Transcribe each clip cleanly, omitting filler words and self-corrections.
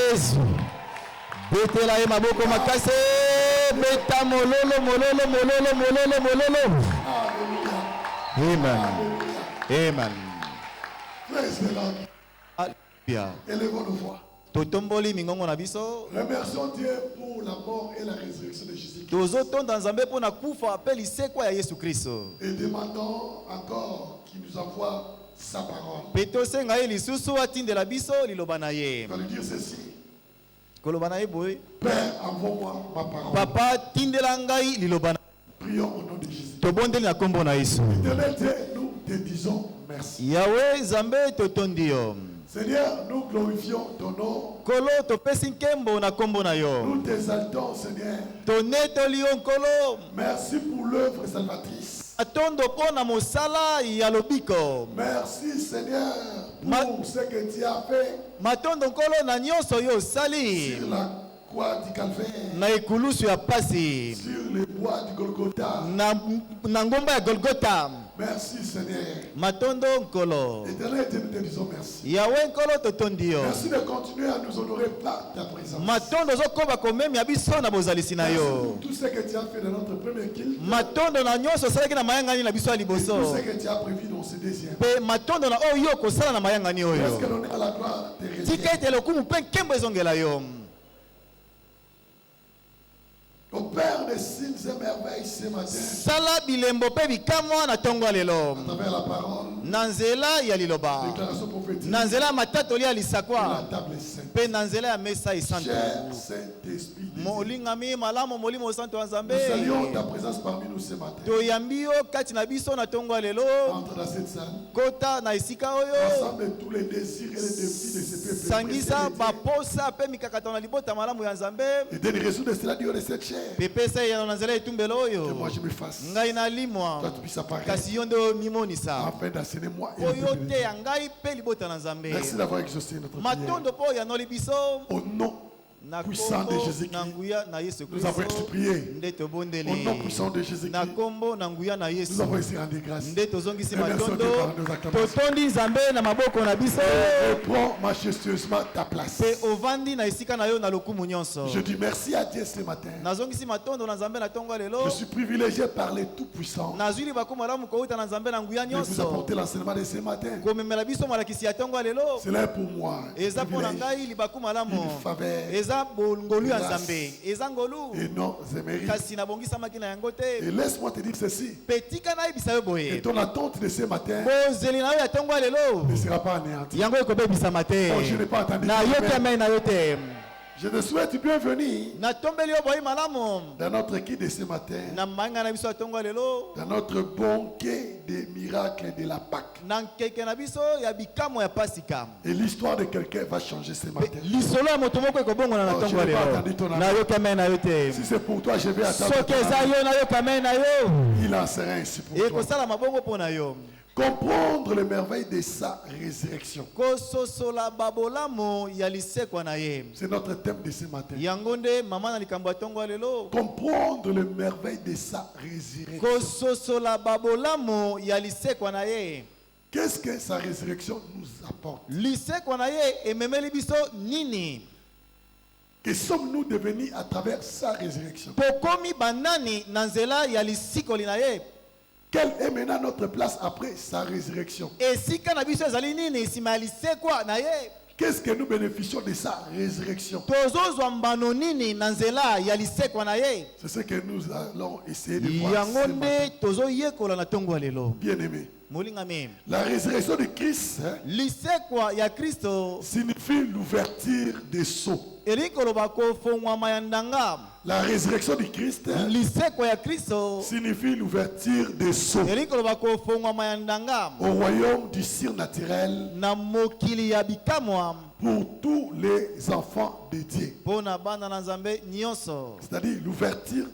Jésus. Betela ye maboko makase. Beta mololo. Amen. Amen. Praise the Lord. Alléluia. Élevons nos voix. Totomboli mingongo na biso. Remercions Dieu pour la mort et la résurrection de Jésus. Tozotonda nzambe pona kufa apeli sekwa ya Yesu Kristo. Et demandons encore qu'il nous envoie sa parole. Petosenga ye lisusu atindela biso liloba na ye. Il va lui dire ceci. Koloba na ye boy. Père, envoie-moi ma parole. Papa tindela ngai liloba na. Prions au nom de Jésus. Tobondeli na kombo na Yesu. Éternel Dieu, nous te disons merci. Yahweh nzambe totondi yo. Seigneur, nous glorifions ton nom. Kolo topesi nkembo na kombo na yo. Nous t'exaltons, Seigneur. Tonetoli yo nkolo. Merci pour l'œuvre salvatrice. Atondo pona mosala ya lobiko. Merci, Seigneur, pour ce que tu as fait Matondo nkolo na nyonso yo sali. sur la croix du Calvaire, Na ekulusu ya pasi. sur les bois du Golgotha. Na ngomba ya Golgotha. Merci, Seigneur. Matondo nkolo. Éternel Dieu, nous te disons merci. Yahweh nkolo totondi yo. Merci de continuer à nous honorer par ta présence. Matondo zokoba komemi ya biso na bozalisi na Merci yo. pour tout ce que tu as fait dans notre premier kill. Matondo na nyonso osalaki na mayangani na biso ya Et tout liboso. ce que tu as prévu dans ce deuxième. Pe matondo na oyo kosala na mayangani Est-ce oyo. que l'honneur à la gloire te Tika revient? ete lokumu mpe nkembo ezongela yo. Au Père des signes et merveilles ce matin, Sala bilembo pe bikamwa na tongo lelo. à travers la parole, Na nzela ya liloba. déclaration prophétique, Na nzela ya matatoli ya la lisakwa. table est sainte. Pe na nzela ya mesa Cher esantu. Saint-Esprit, de Dieu, Molingami malamu molimo santo wa nzambe. nous saluons ta présence parmi nous ce matin. Toyambi yo kati na biso na tongo lelo. Entre dans cette salle, Kota na esika oyo. rassemble tous les désirs et les défis de ce peuple. Sangisa précieux de Dieu. baposa pe mikakata na libota malamu ya nzambe. Et donne résoudre cela du haut de cette chair. Pepesa ya na nzela etumbelo Que oyo. moi je me fasse. Ngai nalimwa. Toi tu puisses apparaître. Kasi yo nde mimonisa. Afin d'assainir moi et le Oyo peuple de te Dieu. ya ngai pe libota na nzambe. Merci d'avoir exaucé notre prière. Matondo po ya noli biso. Au nom Na puissant de kombo Jésus-Christ, na nguya na Yesu nous avons Kristo. ainsi prié. Nde tobondeli. Au nom puissant de Jésus-Christ, Na kombo na nguya na Yesu. nous avons ainsi rendu grâce. Nde tozongisi Remercions matondo. Dieu par nos acclamations. Totondi nzambe na maboko na biso. Reprends majestueusement ta place. Pe ovandi na esika na yo na lokumu nyonso. Je dis merci à Dieu ce matin. Nazongisi matondo na nzambe na tongo lelo. Je suis privilégié par les tout-puissants Nazwili bakumu malamu kouta na nzambe na nguya de vous nyonso. apporter l'enseignement de ce matin. Komemela biso malakisi ya tongo lelo. Cela est pour moi un Eza pona privilège, ngai libaku malamu. une faveur Eza ngolu ya grâce. nzambe. Eza ngolu. et non un mérite. Kasi nabongisamaki na yango Et te. laisse-moi te dire ceci. Petika na yebisa yo Et boye. ton attente de ce matin Bozeli na yo ya tongo lelo. ne sera pas anéantie. Yango ekobebisama te. Oh, je n'ai pas entendu. Na yoki amen na yo te. Je te souhaite bienvenue Natombeli yo boye malamu. dans notre guide de ce matin, Na manga na biso ya tongo lelo. dans notre banquet des miracles de la Pâque. Na nkeke na biso ya bikamo ya pasika. Et l'histoire de quelqu'un va changer ce matin. Lisolo ya moto moko ekobongona na Oh, tongo je n'ai pas lelo. entendu ton amen. Na yoki amen na yo te. Si c'est pour toi, je vais attendre. Soki eza yo na yoki amen na yo. Il en sera ainsi pour toi. Ekosala mabongo mpo na yo. Comprendre les merveilles de sa résurrection. Kososola babolamu ya lisekwa na ye. C'est notre thème de ce matin. Yango nde mama na likambo ya tongo lelo. Comprendre les merveilles de sa résurrection. Kososola babolamu ya lisekwa na ye. Qu'est-ce que sa résurrection nous apporte? Lisekwa na ye ememeli biso nini? Que sommes-nous devenus à travers sa résurrection? Pokomi banani na nzela ya lisikoli na ye. Quelle est maintenant notre place après sa résurrection? Esika na biso ezali nini nsima ya lisekwa na ye? Qu'est-ce que nous bénéficions de sa résurrection? Tozozwa mbano nini na nzela ya lisekwa na ye? C'est ce que nous allons essayer de voir Yango ce matin. nde tozoyekola na tongo lelo. Bien-aimé, Molingami. la résurrection de Christ Lisekwa ya Kristo signifie l'ouverture des sceaux. elikoloba kofongwama ya ndanga. La résurrection de Christ Lisekwa ya Kristo signifie l'ouverture des sceaux elikoloba kofongwama ya ndanga. au royaume du surnaturel Na mokili ya bikamwa pour tous les enfants de Dieu. pona bana na nzambe nyonso. C'est-à-dire l'ouverture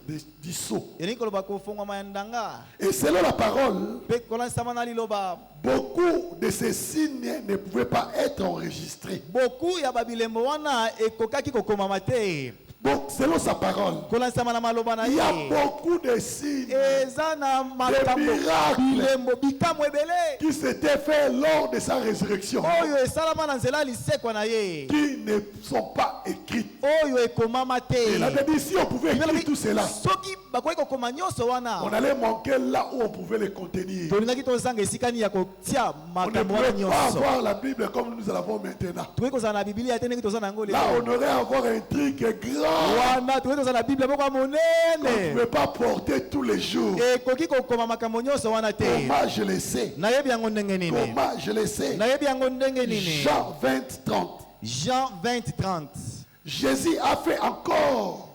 du sceau. Elikoloba kofongwama ya ndanga. Et selon la parole, Pe kolanisama na liloba. beaucoup de ces signes ne pouvaient pas être enregistrés. Beaucoup ya babilembo wana ekokaki kokomama te. Donc, selon sa parole, kolansama na maloba na il y a ye beaucoup de signes eza na makambo miracles. bilembo bikamwa ebele qui s'étaient faits lors de sa résurrection, oyo esalama na nzela lisekwa na ye qui ne sont pas écrites. oyo ekomama Et la te Bible dit, si on pouvait écrire tout cela, soki bakoki kokoma nyonso on wana allait manquer là où on pouvait les contenir. tolingaki tozanga esika nini ya kotia On ne makambo wana pouvait pas nyonso avoir la Bible comme nous l'avons maintenant. tokoki kozala na bibilia te ndenge toza na yango Là, lelo on aurait encore un truc grand. wana tokoki kozala na biblia moko ya On ne monene pouvait pas porter tous les jours. ekoki kokoma makambo nyonso wana te Comment je le sais? nayebi yango ndenge nini Comment je le sais? nayebi yango ndenge nini Jean 20, 30. Jean 20:30 Jésus a fait encore,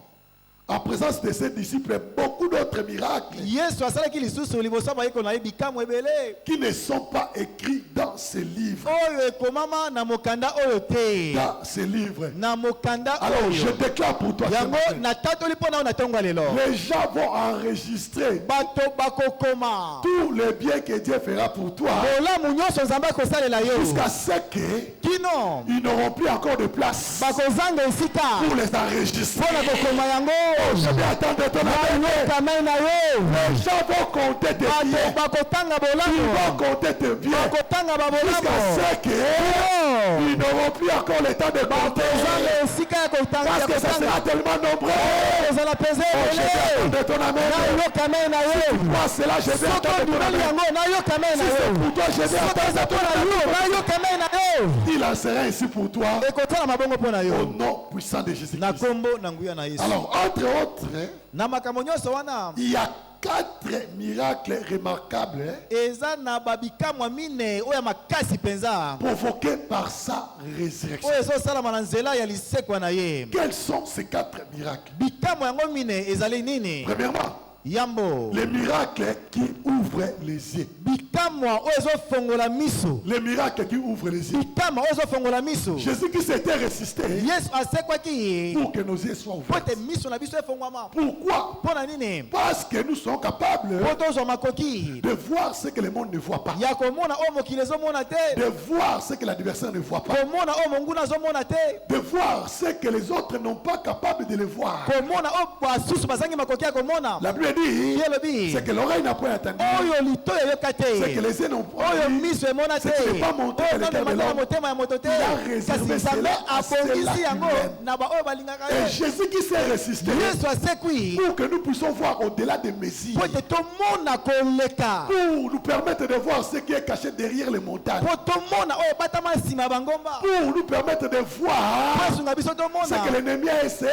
en présence de ses disciples, beaucoup d'autres miracles yesu asalaki lisusu liboso bayeko na ye bikamwa ebele qui ne sont pas écrits dans ce livre. oyo ekomama na mokanda oyo te Dans ce livre. na mokanda Alors, je oyo déclare pour toi, ce yango matin, natatoli mpo na yo na ntongo ya lelo les gens vont enregistrer bato bakokoma tous les biens que Dieu fera pour toi bolamu nyonso nzambe akosalela yo jusqu'à ce qu'ils kino n'auront plus encore de place bakozanga esika pour les enregistrer. mpo na kokoma yango Je vais attendre ton appel. bayokamai na yo Les gens vont compter tes bato biens. bakotanga Ils bolamu vont compter tes biens bakotanga jusqu'à babolamu ce qu'ils n'auront plus encore le temps de compter. bakozanga esika ya Parce que ça sera tellement nombreux. kozala peze Je vais ebele attendre ton amen. nayokamai na yo Moi, c'est là, je vais soki attendre ton ondimali amen. yango nayokamai na Si c'est yo pour toi, je vais soki eza attendre mpo ton na yo amen. nayokamai na yo Il en sera ainsi pour toi ekotala mabongo mpo na au yo nom puissant de Jésus-Christ. na kombo na nguya na yesu Alors, entre autres, na makambo nyonso wana il y a 4 miracles remarquables eza na babikamwa mine oyo ya makasi mpenza provoqués par sa résurrection. oyo ezosalama na nzela ya lisekwa na ye Quels sont ces 4 miracles? bikamwa yango mine ezali nini Premièrement, yambo les miracles qui ouvrent les yeux. bikamwa oyo ezofongola miso Les miracles qui ouvrent les yeux. bikamwa oyo ezofongola miso Jésus qui s'était ressuscité yesu asekwaki ye pour que nos yeux soient po ouverts. ete miso na biso efongwama Pourquoi? mpo na nini Parce que nous sommes capables po tozwa makoki de voir ce que le monde ne voit pas. ya komona oyo mokili ezomona te De voir ce que l'adversaire ne voit pas. komona oyo monguna azomona te De voir ce que les autres n'ont pas capable de le voir. komona oyo basusu bazangi makoki ya komona La Bible dit, yelobi c'est que l'oreille n'a point entendu, oyo litoyo eyoka c'est que te les yeux n'ont point oyo vu, miso emona te c'est qu'il n'est pas monté oyo dans le cœur de nzambe na l'homme. motema ya moto te Il a réservé kasi nzambe cela à ceux-là abongisi qui yango l'aiment. na baoyo balingaka Et ye Jésus qui s'est ressuscité yesu asekwi pour que nous puissions voir au-delà des Messies, po ete tomona koleka pour nous permettre de voir ce qui est caché derrière les montagnes, po tomona oyo ebatama nsima ya bangomba pour nous permettre de voir po esunga biso ce que tomona l'ennemi a essayé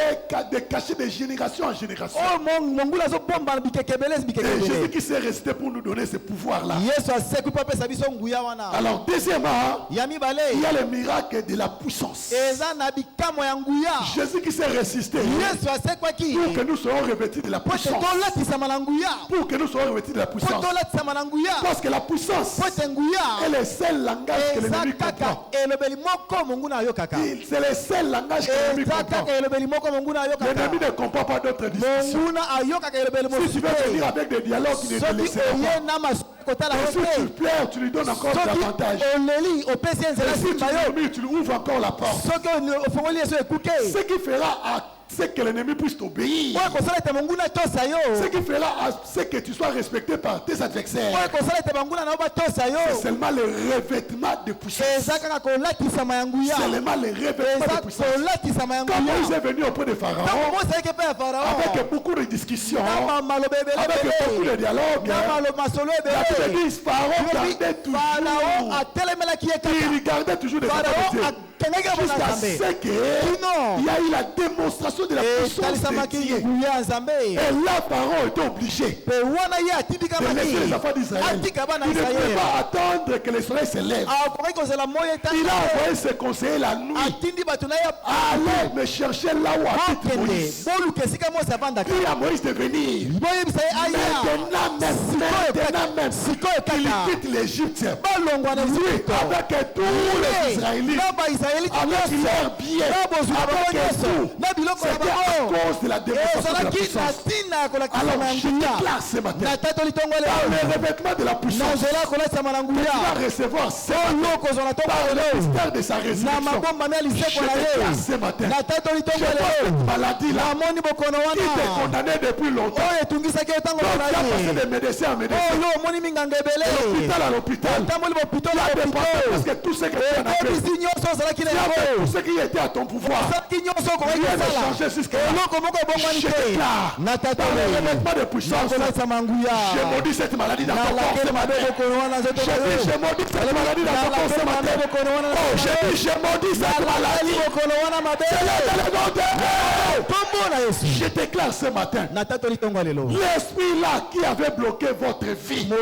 de cacher de génération en génération. oyo mongula azobomba bikeke ebele esi bikeke Et Jésus ebele qui s'est ressuscité pour nous donner ce pouvoir-là. yesu asekwi po apesa biso nguya wana Alors, deuxièmement, ya mibale il y a le miracle de la puissance. eza na bikamwa ya nguya Jésus qui s'est ressuscité yesu asekwaki pour que nous soyons revêtus de la po ete puissance. tolatisama na nguya Pour que nous soyons revêtus de la po puissance. tolatisama na nguya Parce que la puissance po ete nguya est le seul langage que eza l'ennemi kaka comprend. elobeli moko monguna ayokaka C'est le seul langage que l'ennemi eza comprend. kaka elobeli moko monguna ayokaka L'ennemi ne comprend pas d'autres discussions. monguna ayokaka elobeli Si tu mosusu veux venir te avec des dialogues qui ne te soki laisseront oye pas, na masuku kotala et yo si tu te pleures, tu lui donnes encore soki davantage. oleli opesi ye Et nzela si tu nsima yo murmures, tu lui ouvres encore la porte. soki ofongoli yeso ekuke Ce qui fera à ce que l'ennemi puisse t'obéir. oyo ekosala ete monguna tosa yo Ce qui fera à ce que tu sois respecté par tes adversaires. oyo ekosala ete banguna na yo batosa C'est yo seulement le revêtement de puissance. eza kaka kolatisama ya nguya Seulement le revêtement eza de puissance. kolatisama ya Quand Moïse nguya est venu auprès de ntango Pharaon, mosi ayeki epai ya farao avec beaucoup de discussions, na maloba avec beaucoup ebele de dialogues, na masolo la Bible ebele dit Pharaon gardait farao toujours, atelemelaki ye il kaka gardait toujours des farao capacités. akendaki ya Jusqu'à bona ce nzambe qu'il y a eu la démonstration de la puissance de etalisamaki Dieu. nguya ya nzambe Et là, Pharaon était obligé mpe wana ye de laisser atindikamaki les enfants d'Israël. atika bana Il ne pouvait israele pas attendre que le soleil se lève. akoki kozela moi Il a etanga envoyé ses conseillers la nuit. atindi bato na ye Allez me chercher là où habite bakende Moïse. boluka esika mosi avandaka Dis à Moïse de venir. boyebisa ye aya Maintenant même, sikoyo qu'il kaka quitte l'Égypte. balongwa na Lui, Ejipito avec tous les Israélites. na baisraeli bayeli avec leur bien, avec tout. C'était à cause de la démonstration de la puissance. Alors je déclare ce matin, par le revêtement de la puissance, tu vas recevoir ce matin, par le mystère de sa résurrection. Je déclare ce matin, je vois cette maladie-là qui t'est condamnée depuis longtemps. Donc tu as passé de médecin à médecin, l'hôpital à l'hôpital. Tu as dépensé presque tout ce que tu en as fait. Tu as fait tout ce qui était à ton pouvoir. Rien n'a changé jusqu'à là. Je déclare, dans le revêtement de puissance, je maudis cette maladie dans ton corps ce matin. Je maudis cette maladie dans ton corps ce matin. Oh, je maudis cette maladie. Je déclare ce matin, l'esprit là qui avait bloqué votre vie dans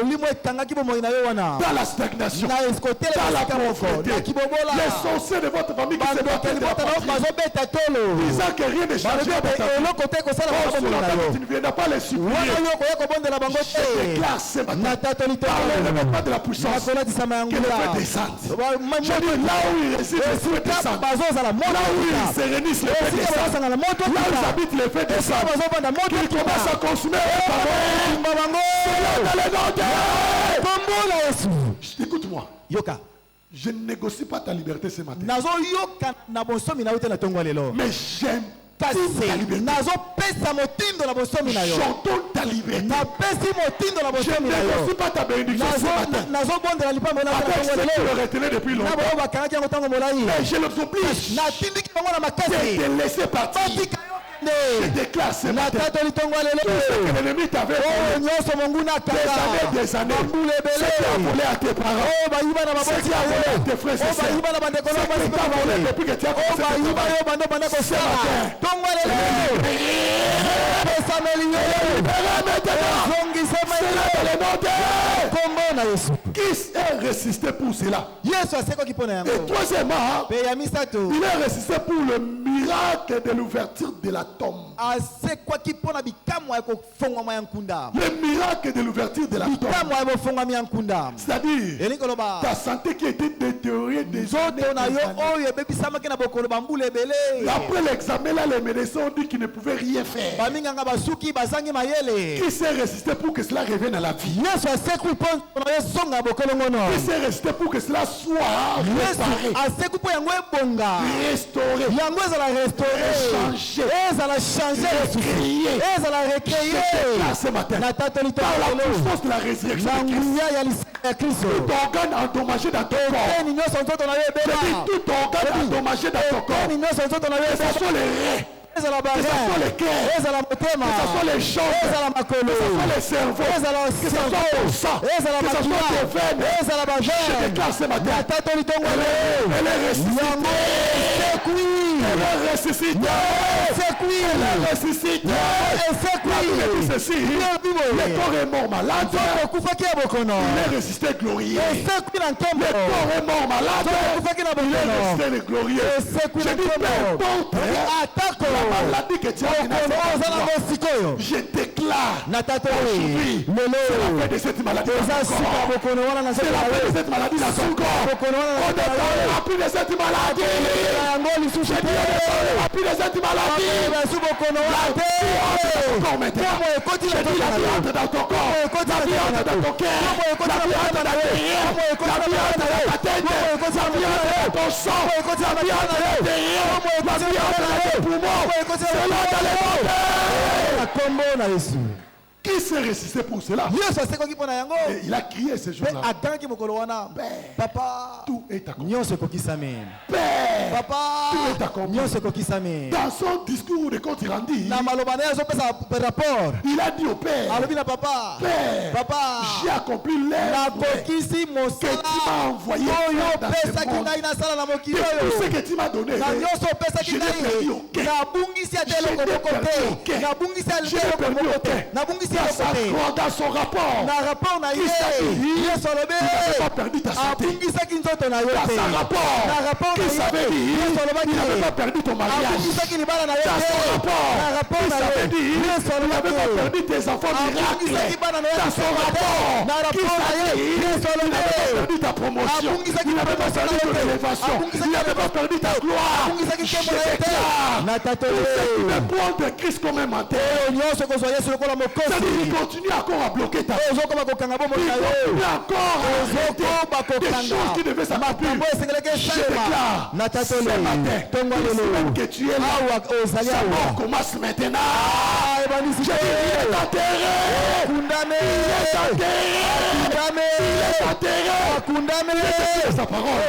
la stagnation, dans la pauvreté, les sorciers de votre famille qui se battent de la patrie, disant que rien n'est changé dans ta vie, tu ne viendras pas les supplier. Je déclare ce matin, par le revêtement de la puissance, que le feu descende. Je dis là où il réside, le feu descend. Là où il se réunit, le feu descend. Là où ils habitent, le feu descend. Qu'il commence à consumer écoute-moi. Je ne négocie pas ta liberté ce matin. Mais j'aime ta liberté. J'entends ta liberté. Je ne négocie pas ta bénédiction ce matin. Avec ce qui le retenait depuis longtemps. Mais je les oblige de te laisser partir. Je déclare ce matin, tout ce que l'ennemi t'avait volé, des années, ce qui a volé à tes parents, ce qui a volé à tes frères et sœurs, ce qui t'a volé depuis que tu as commencé à travailler, ce matin, qui est résisté pour cela? Et troisièmement, il est résisté pour le miracle de l'ouverture de la tombe. Le miracle de l'ouverture de la tombe. C'est-à-dire ta santé qui était détériorée des années. Après l'examen là, les médecins ont dit qu'ils ne pouvaient rien faire. Qui s'est résisté pour que cela revienne à la vie? Qui s'est résisté pour que cela soit réparé, restauré, recréé, ce matin, par la puissance de la résurrection de Christ, tout organe endommagé dans ton corps, tout organe endommagé dans ton corps, que ce soit les reins, que ce soit les cœurs, que ce soit les jambes, que ce soit les cerveaux, que ce soit le sang, que ce soit tes veines. Je déclare ce matin, elle est ressuscitée. Elle est ressuscitée. Elle est ressuscitée. La Bible dit ceci, le corps est mort malade, il est ressuscité glorieux. Le corps est mort malade, il est ressuscité glorieux. Je dis peu importe la maladie que tu as, je déclare aujourd'hui, c'est la fin de cette maladie dans ton corps. C'est la fin de cette maladie dans ton corps. On ne parlera plus de cette maladie. Je dis on ne parlera plus de cette maladie. La vie entre dans ton corps maintenant. Je dis la vie entre dans ton corps. La vie entre dans ton cœur. La vie entre dans tes rires. La vie entre dans ta tête. La vie entre dans ton sang. La vie entre dans tes rires. La vie entre dans tes poumons. C'est là dans les montagnes. Qui s'est résisté pour cela? Et il a crié ce jour-là. Papa, tout est accompli. Père, Papa, tout est accompli. Dans son discours de compte rendu, il a dit au Père, Père, j'ai accompli l'œuvre que tu m'as envoyé dans ce monde. Et tout ce que tu m'as donné, je n'ai perdu aucun. Je n'ai perdu aucun. Dans son rapport, il n'avait pas perdu ta santé. Dans son rapport, il savait dire il n'avait pas perdu ton mariage. Dans son rapport, il savait dire il n'avait pas perdu tes enfants miracles. Dans son rapport, il savait dire il n'avait pas perdu ta promotion. Il n'avait pas perdu ton élévation. Il n'avait pas perdu ta gloire. Je déclare, tous ceux qui me prennent de Christ comme un menteur, il continue encore à bloquer ta vie. Il continue encore à arrêter des choses qui devaient s'accomplir. Je déclare, ce matin, même que tu es là, sa mort commence maintenant. Je dis, il est enterré. Condamné. Il est enterré. Il est enterré. Condamné. Sa parole.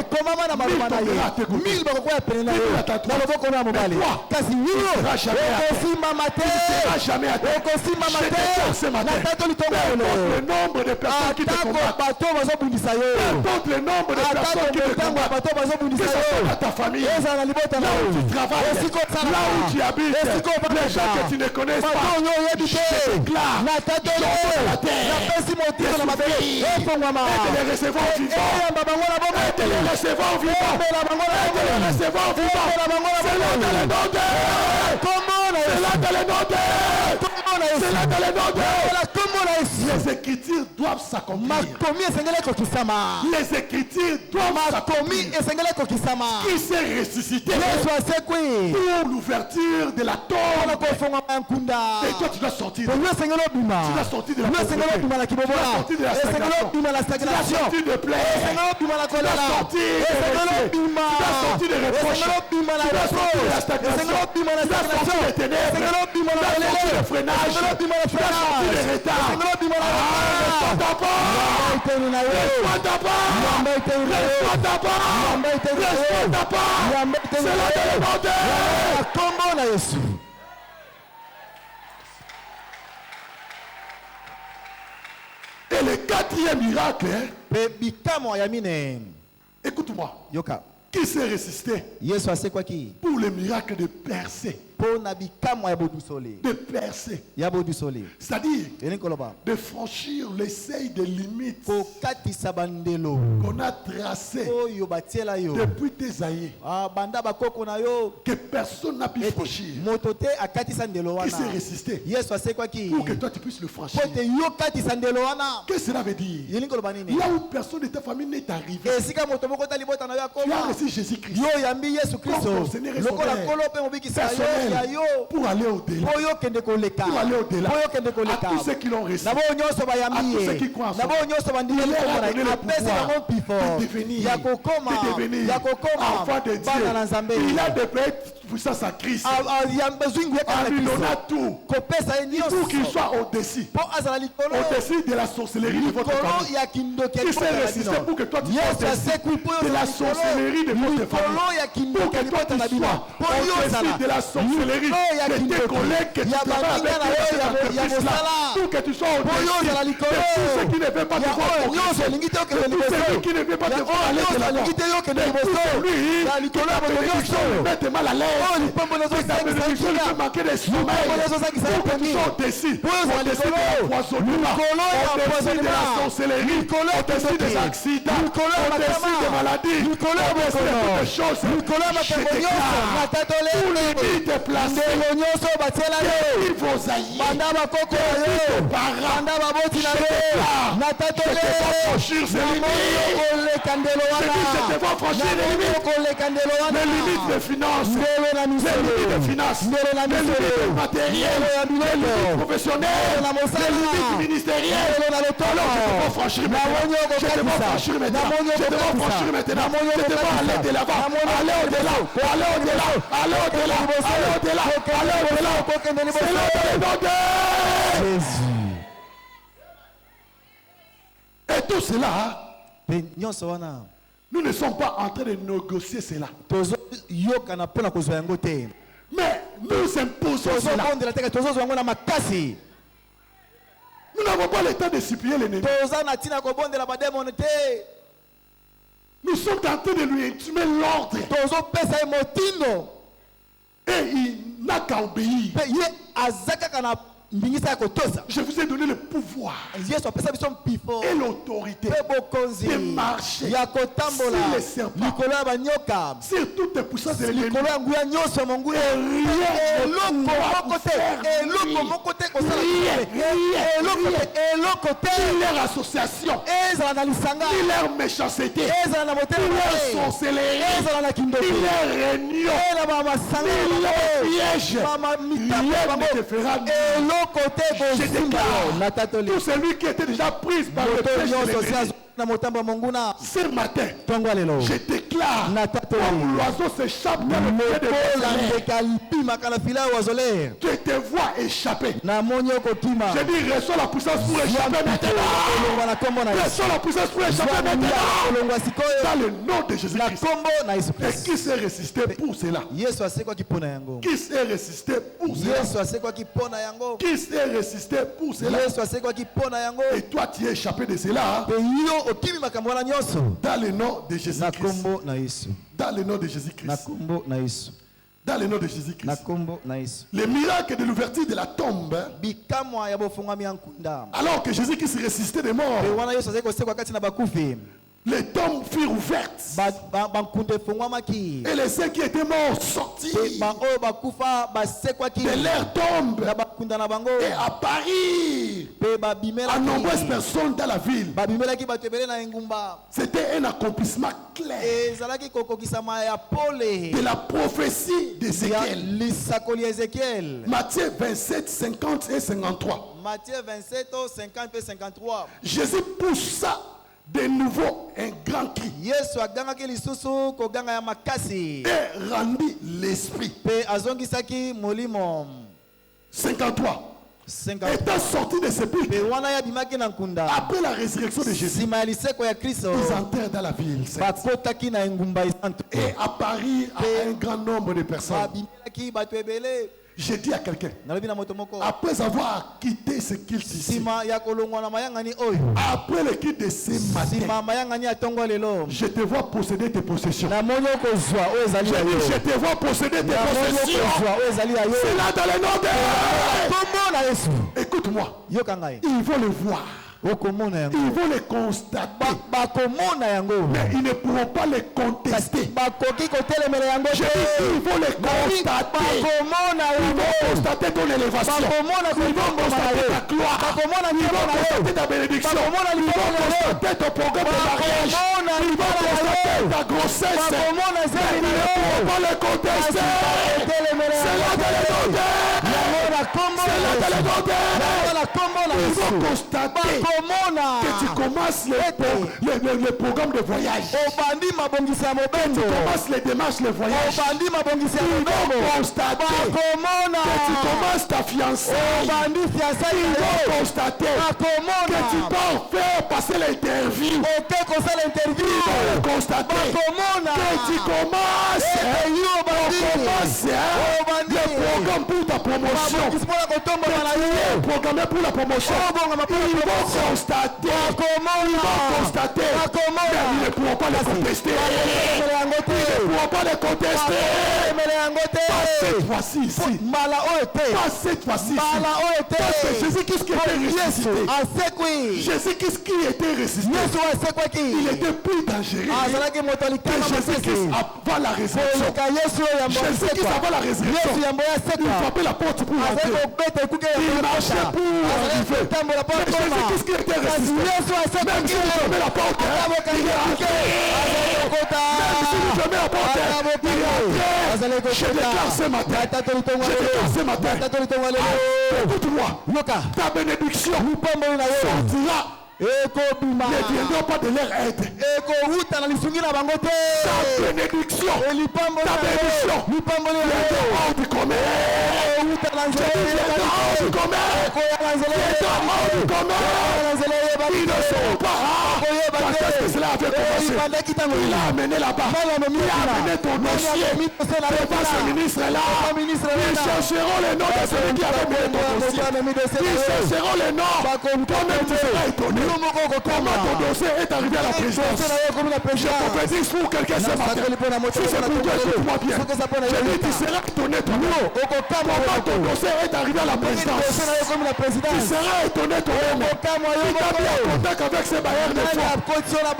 Mille tombera à tes côtés. Mille à ta droite. Il ne sera jamais à terre. Il ne sera jamais à terre. Je déclare ce matin, peu importe le nombre de personnes qui te combattent, peu importe le nombre de personnes qui te combattent, que ce soit dans ta famille, là où tu travailles, là où tu habites, les gens que tu ne connais pas, je déclare, j'envoie la terre, des souffrir, et de les recevoir vivants, et de les recevoir vivants, et de les recevoir vivants. C'est là dans le nom de... C'est là dans le nom de... C'est là dans le nom de... Les écritures doivent s'accomplir. Les écritures doivent s'accomplir. Qui s'est ressuscité pour l'ouverture de la tombe. Et toi tu dois sortir. Tu dois sortir de la pauvreté. Tu dois sortir de la stagnation. Tu dois sortir de plaie. Tu dois sortir de sortir de reproches. Tu dois sortir de la stagnation. Tu dois sortir des ténèbres. Tu dois sortir de freinage. Tu dois sortir de retard. Reste-toi d'abord. Reste-toi d'abord. Reste-toi d'abord. Reste-toi d'abord. C'est là de demander. Et le quatrième miracle, écoute-moi, qui s'est résisté pour le miracle de percer. De percer. C'est-à-dire de franchir les seuils de limites qu'on a tracées depuis tes aïeux, que personne n'a pu franchir. Qui s'est résisté pour que toi tu puisses le franchir. Qu'est-ce que cela veut dire? Là où personne de ta famille n'est arrivé, tu as reçu Jésus-Christ comme ton Seigneur et Sauveur personnel pour aller au-delà. Pour aller au-delà. À tous ceux qui l'ont reçu, à tous ceux qui croient en soi, il leur a donné le pouvoir de devenir enfant de Dieu. Il a développé puissance à Christ en lui donnant tout pour qu'il soit au-dessus de la sorcellerie de votre famille. Il s'est résisté pour que toi tu sois au-dessus de la sorcellerie de votre famille, pour que toi tu sois au-dessus de la sorcellerie de tes collègues que tu travailles avec pour que tu sois au-dessus de tous ceux qui ne veulent pas te voir progresser, de tous ceux qui ne veulent pas te voir aller de l'avant, de tout celui qui t'a bénédiction de mettre mal à l'aise, qui t'a bénédiction de manquer de sommeil, pour que tu sois au-dessus de l'empoisonnement, au-dessus de la sorcellerie, au-dessus des accidents, au-dessus des maladies, au-dessus de toutes les choses. Je déclare tous les vies déplacées, depuis vos aïeux, depuis vos parents, je te vois franchir ces limites. Je te vois franchir les limites de finances, les limites de finances, les limites matérielles, les limites professionnelles, les limites ministérielles. Alors je te vois franchir maintenant. Je te vois franchir maintenant. Je te vois franchir maintenant. Je te vois aller de l'avant, aller au-delà, aller au-delà, aller au-delà, aller au-delà, aller au-delà. C'est là le nom de Jésus. Et tout cela, nous ne sommes pas en train de négocier cela. Mais nous imposons cela. Nous n'avons pas le temps de supplier l'ennemi. Nous sommes en train de lui intimer l'ordre. Et il n'a qu'à obéir. Je vous ai donné le pouvoir et l'autorité de marcher sur les serpents, sur toutes les puissances de l'ennemi. Ni leur association, ni leur méchanceté, ni leur sorcellerie, ni leur réunion, ni leur piège, rien ne te fera nuire. Je déclare tout celui qui était déjà pris par le piège de l'ennemi. Ce matin, je déclare comme l'oiseau s'échappe dans le pied de l'air. Tu te vois échapper. Je dis reçois la puissance pour échapper maintenant. Reçois la puissance pour échapper maintenant. Dans le nom de Jésus-Christ. Et qui s'est résisté pour cela? Qui s'est résisté pour cela? Qui s'est résisté pour cela? Et toi tu es échappé de cela. Dans le nom de Jésus-Christ. Dans le nom de Jésus-Christ. Dans le nom de Jésus-Christ. Le miracle de l'ouverture de la tombe. Alors que Jésus-Christ résistait des morts. Les tombes furent ouvertes. Et les saints qui étaient morts sortirent de leur tombe et apparurent à nombreuses personnes dans la ville. C'était un accomplissement clair de la prophétie d'Ézéchiel. Matthieu 27, 50 et 53. Matthieu 27, 50 et 53. Jésus poussa de nouveau un grand cri et rendit l'esprit. 53. Étant sorti de ce but, après la résurrection de Jésus, ils entrèrent dans la ville et apparurent à un grand nombre de personnes. J'ai dit à quelqu'un, après avoir quitté ce qu'il disait, après le cri de ce matin, je te vois posséder tes possessions. Je te vois posséder tes possessions. C'est là dans le nom de... Écoute-moi, ils vont le voir. Ils vont les constater, mais ils ne pourront pas les contester. Je dis, ils vont les constater. Ils vont constater ton élévation. Ils vont constater ta gloire. Ils vont constater ta bénédiction. Ils vont constater ton programme de mariage. Ils vont constater ta grossesse. Mais ils ne pourront pas les contester. C'est là dans les dentelles. C'est là dans les dentelles. Ils vont constater que tu commences le programme de voyage. Que tu commences les démarches, le voyage. Ils vont constater que tu commences ta fiançaille. Ils vont constater que tu pars faire passer l'interview. Ils vont constater que tu commences le programme pour ta promotion. Tu es programmé pour la promotion. Ils vont constater, mais ils ne pourront pas les contester. Ils ne pourront pas les contester. Pas cette fois-ci ici. Pas cette fois-ci ici. Parce que Jésus-Christ qui était ressuscité. Jésus-Christ qui était ressuscité. Il était plus dangereux que Jésus-Christ avant la résurrection. Jésus-Christ avant la résurrection, il frappait la porte pour entrer. Il marchait pour arriver. Jésus-Christ qui était ressuscité, même si vous fermez la porte, il est entré. Même si vous fermez la porte, il est entré. Je déclare ce matin. Écoute-moi. Ta bénédiction sortira. Ne viendront pas de leur aide. Ta bénédiction hors du commun. Hors du commun. Ils ne sauront pas quand est-ce que cela avait commencé. Il a amené là-bas. Il a amené ton dossier devant ce ministre-là. Ils chercheront les noms de celui qui avait mené ton dossier. Ils chercheront les noms. Toi-même tu seras étonné. Comment ton dossier est arrivé à la présidence. Je prophétise pour quelqu'un ce matin. Si c'est pour toi, écoute-moi bien. Je dis, tu seras étonné toi-même. Comment ton dossier est arrivé à la présidence. Tu seras étonné toi-même. Il t'a mis en contact avec ces bailleurs de fonds.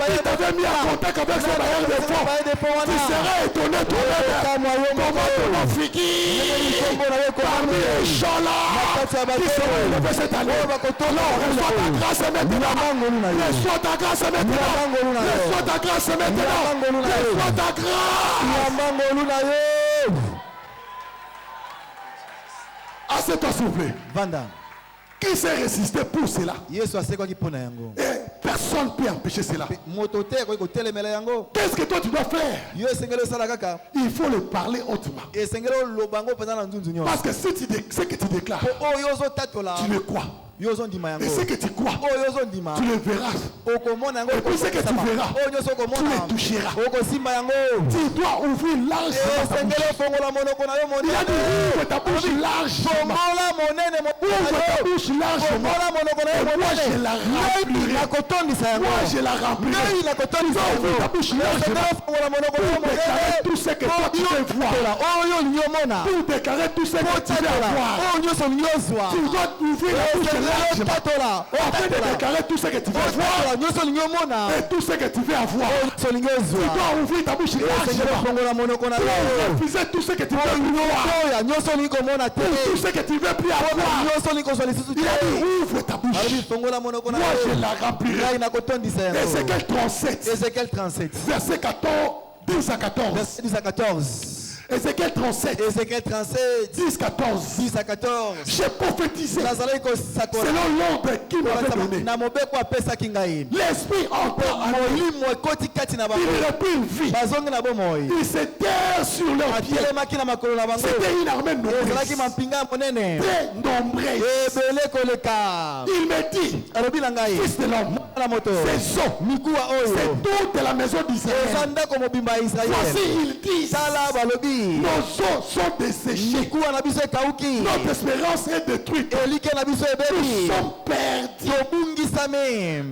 Il t'avait mis en contact avec ces bailleurs de fonds. Tu seras étonné toi-même. Comment ton Afrique parmi les gens là qui seront élevés cette année. Alors, reçois ta grâce maintenant. Reçois ta grâce maintenant. Reçois ta grâce maintenant. Reçois ta grâce. Assieds-toi s'il vous plaît. Qui s'est résisté pour cela? Et personne ne peut empêcher cela. Qu'est-ce que toi tu dois faire? Il faut le parler hautement. Parce que si ce que tu déclares, tu le crois. Et ce que tu crois, tu le verras. Et puis ce que tu verras, tu le toucheras. Tu dois ouvrir largement ta bouche. Il a dit ouvre ta bouche largement. Ouvre ta bouche largement. Et moi je la remplirai. Moi je la remplirai. Ouvre ta bouche largement. Pour déclarer tout ce que toi tu veux voir. Pour déclarer tout ce que tu veux avoir. Tu dois ouvrir la bouche largement. Afin de déclarer tout ce que tu veux voir et tout ce que tu veux avoir. Tu dois ouvrir ta bouche largement pour refuser tout ce que tu veux voir, tout ce que tu veux plus avoir. Il a dit ouvre ta bouche. Moi je la remplirai. Ézéchiel 37 verset 10 à 14. Ézéchiel 37, 10 à 14. J'ai prophétisé selon l'ordre qui m'avait donné. L'esprit entend en eux. Il reprit une vie. Ils s'étaient sur leurs pieds. C'était une armée nombreuse. Très nombreuse. Il me dit, fils de l'homme, ces eaux, c'est toute la maison d'Israël. Voici, ils disent, nos eaux sont desséchées. Notre espérance est détruite. Nous sommes perdus.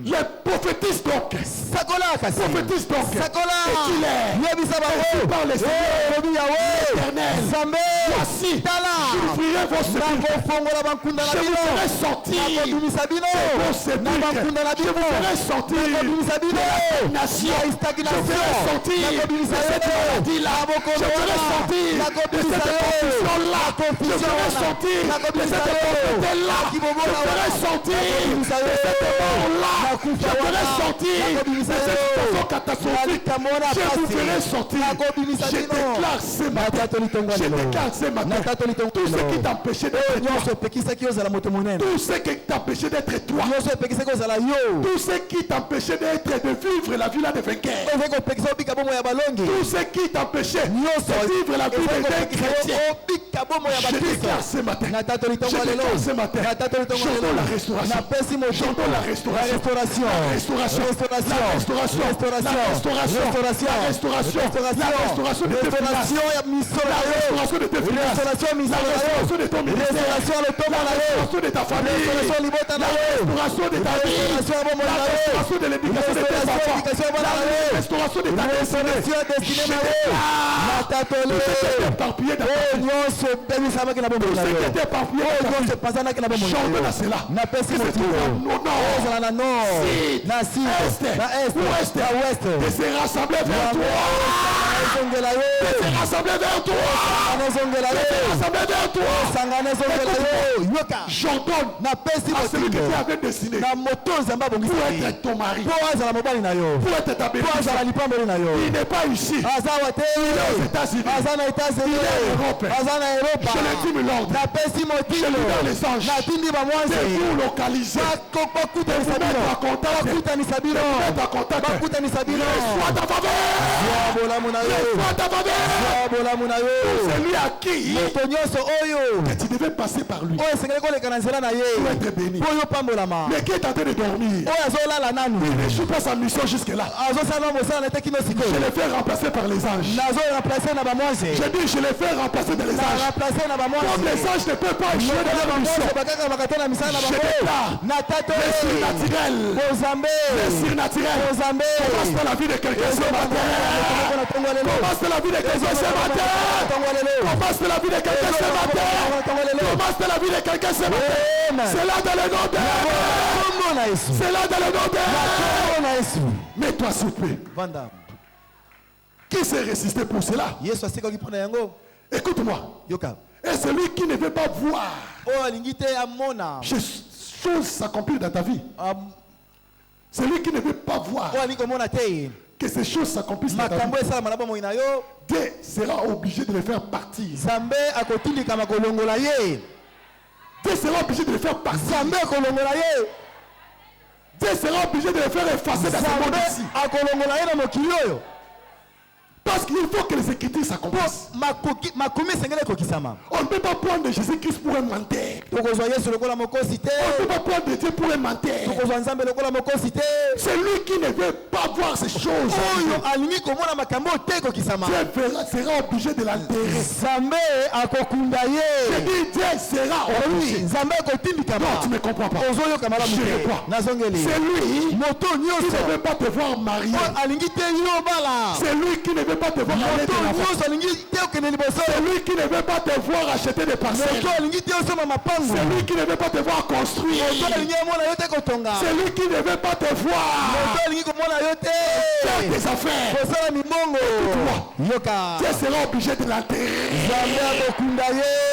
Les prophétisent donc. Prophétisent donc. Et qu'il est par les Éternel. Voici, j'ouvrirai vos sépulcres. Je vous ferai sortir de vos sépulcres. Je vous ferai sortir de la stagnation. Je vous ferai sortir de cette maladie-là. Je ferai sortir de cette confusion-là. Je ferai sortir de cette pauvreté-là. Je ferai sortir de cette mort-là. Je ferai sortir de cette situation catastrophique. Je vous ferai sortir. Je déclare ce matin. Tout ce qui t'empêchait d'être toi. Tout ce qui t'empêchait d'être toi. Tout ce qui t'empêchait de vivre la vie là de vainqueur. Tout ce qui t'empêchait de vivre la vie d'un chrétien. Je déclare ce matin. J'entends la restauration. J'entends la restauration. La restauration de tes finances. La restauration de tes finances. La restauration de ton ministère. La restauration de ta famille. La restauration de ta vie. La restauration de l'éducation de tes enfants. La restauration de ta destinée. Éparpillé dans j'ordonne à celui que tu avais dessiné pour être ton mari, pour être ta belle-fille. Il n'est pas ici. Il est aux États-Unis. Il est en Europe. Je le dis l'ordre. Je lui donne les anges. De vous localiser. De vous mettre en contact. De vous mettre en contact. Reçois ta faveur. Reçois ta faveur. C'est lui à qui que tu devais passer par lui pour être béni. Mais qui est en train de dormir, il ne joue pas sa mission jusque-là. Je les fais remplacer par les anges. Je dis, je les fais remplacer par les anges. Comme les anges ne peuvent pas échouer dans leur mission, je déclare les surnaturels. Les surnaturels. Commence dans la vie de quelqu'un ce matin. Commence dans la vie de quelqu'un ce matin. Commence dans la vie de quelqu'un ce matin. Commence dans la vie de quelqu'un ce matin. C'est là dans le nom de... C'est là dans le nom de... Mets-toi s'il te plaît. Qui s'est résisté pour cela? Écoute-moi. Et celui qui ne veut pas voir choses s'accomplir dans ta vie, celui qui ne veut pas voir que ces choses s'accomplissent dans ta vie, Dieu sera obligé de les faire partir. Dieu sera obligé de les faire partir. Dieu sera obligé de les faire effacer dans ce monde ici. Parce qu'il faut que les écritures s'accomplissent. On ne peut pas prendre Jésus-Christ pour un menteur. On ne peut pas prendre Dieu pour un menteur. Celui qui ne veut pas voir ces choses, Dieu sera obligé de l'enterrer. Je dis Dieu sera obligé. Non, tu ne comprends pas. Je crois. C'est lui qui ne veut pas te voir marié. C'est lui qui ne veut pas te voir aller de l'enfant. C'est lui qui ne veut pas te voir acheter des parcelles. C'est lui qui ne veut pas te voir construire. C'est lui qui ne veut pas te voir faire des affaires. Dieu sera obligé de l'enterrer.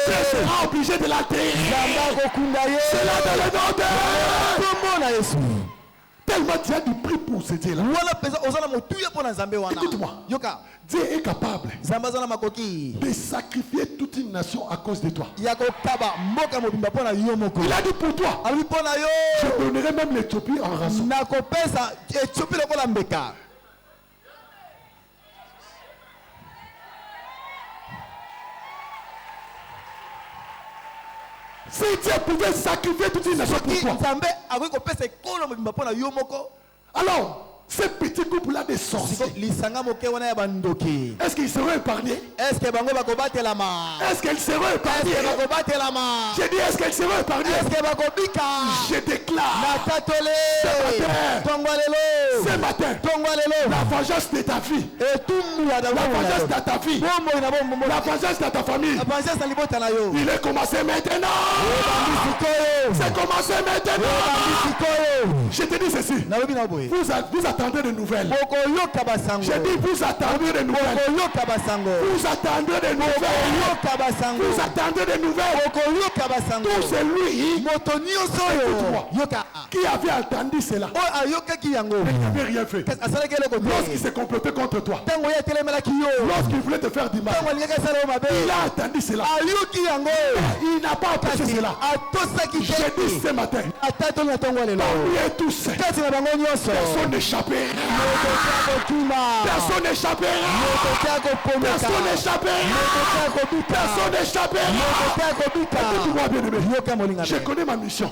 Dieu sera obligé de l'enterrer. C'est là dans le nom de... Tellement tu as du prix pour ce Dieu-là. Écoute-moi. Dieu est capable de sacrifier toute une nation à cause de toi. Il a dit pour toi, je donnerai même l'Éthiopie en rançon. Si Dieu pouvait sacrifier toute une nation pour toi, alors ce petit couple-là des sorciers, est-ce qu'ils seront épargnés? Est-ce qu'ils seront épargnés? J'ai dit, est-ce qu'ils seront épargnés? Je déclare ce matin, la vengeance de ta vie, la vengeance de ta vie, la vengeance de ta famille, il est commencé maintenant. C'est commencé maintenant. Je te dis ceci, vous attendez de nouvelles. J'ai dit vous attendez de nouvelles. Vous attendez de nouvelles. Vous attendez de nouvelles. Tout celui qui avait entendu cela qui n'avait rien fait. Lorsqu'il s'est comploté contre toi, lorsqu'il voulait te faire du mal, il a entendu cela. Il n'a pas empêché cela. J'ai dit ce matin, parmi eux tous, personne n'échappera. Personne n'échappera. Personne n'échappera. Personne n'échappera. Écoute-moi bien aimé, je connais ma mission.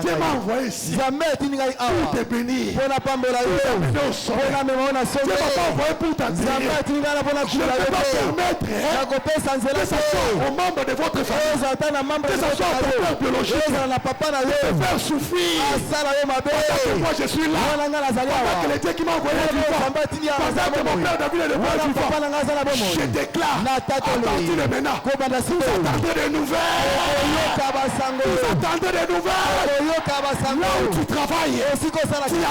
Dieu m'a envoyé ici pour te bénir, pour t'amener au sommet. Dieu m'a pas envoyé pour t'enterrer. Je ne peux pas permettre que ce soit aux membres de votre famille, que ce soit à ton père biologique, de te faire souffrir. Pendant que moi je suis là, pendant que le Dieu qui m'a envoyé est vivant, pendant que mon père David est le père vivant, je déclare à partir de maintenant, vous attendez des nouvelles. Vous attendez des nouvelles. Là où tu travailles, tu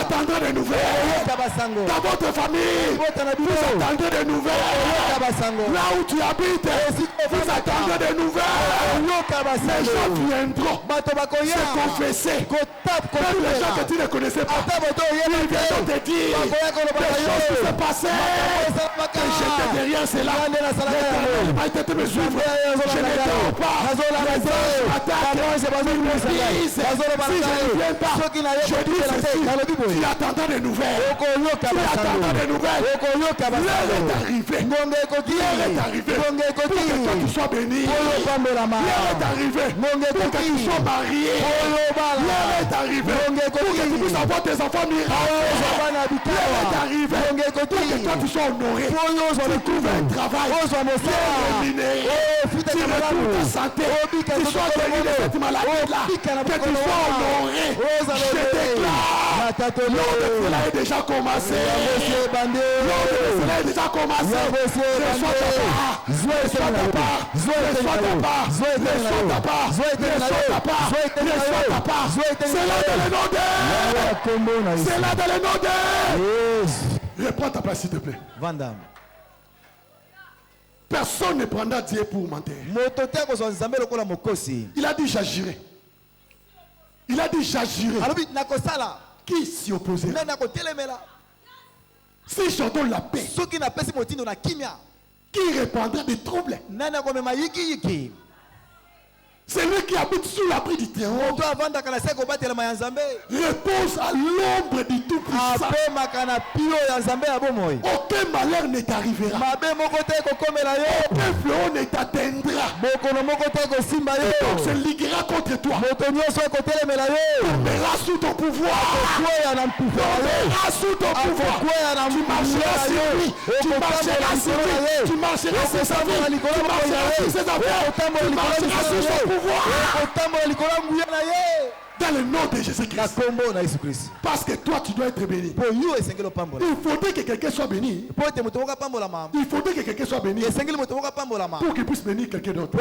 attendais des nouvelles. Dans votre famille, vous attendez des nouvelles. Là où tu habites, vous attendez des nouvelles. Les gens viendront se confesser. Même les gens que tu ne connaissais pas, ils viendront te dire des choses qui se passaient. Et j'étais derrière cela. L'Éternel pas été me suivre. Je ne dors pas. Si je ne viens pas, je dis ceci. Tu attendras des nouvelles. Tu attendras des nouvelles. L'heure est arrivée. L'heure est arrivée. Pour que toi tu sois béni. L'heure est arrivée. Pour que tu sois marié. L'heure est arrivée. Pour que tu puisses avoir tes enfants miracles. L'heure est arrivée. Pour que toi tu sois honoré. Tu trouves un travail. Rémunéré. Tu retrouves ta santé. Tu sois guéri de cette maladie-là. Que tu sois honoré. Je déclare. L'heure de cela est déjà commencé. L'heure de cela est déjà commencé. Reçois ta part. Reçois ta part. Reçois ta part. Reçois ta part. Reçois ta part. Reçois ta part. C'est là dans le nom d'elle. C'est là dans le nom d'elle. Reprends ta place s'il te plaît. Vandam. Personne ne prendra Dieu pour mentir. Il a dit j'agirai. Il a dit j'agirai. Qui s'y opposera? Si j'ordonne la paix, qui répandra des troubles? Celui qui habite sous l'abri du terreau repose à l'ombre du Tout-Puissant. Aucun malheur ne t'arrivera. Aucun fléau ne t'atteindra. Donc se liguera contre toi. Tombera sous ton pouvoir. Tombera sous ton pouvoir. Tu marcheras sur lui. Tu marcheras sur lui. Tu marcheras sur sa vie. Tu marcheras sur ses affaires. Tu marcheras sur son pouvoir. Dans le nom de Jésus-Christ. Parce que toi tu dois être béni. Il faudrait que quelqu'un soit béni. Il faudrait que quelqu'un soit béni pour qu'il puisse bénir quelqu'un d'autre.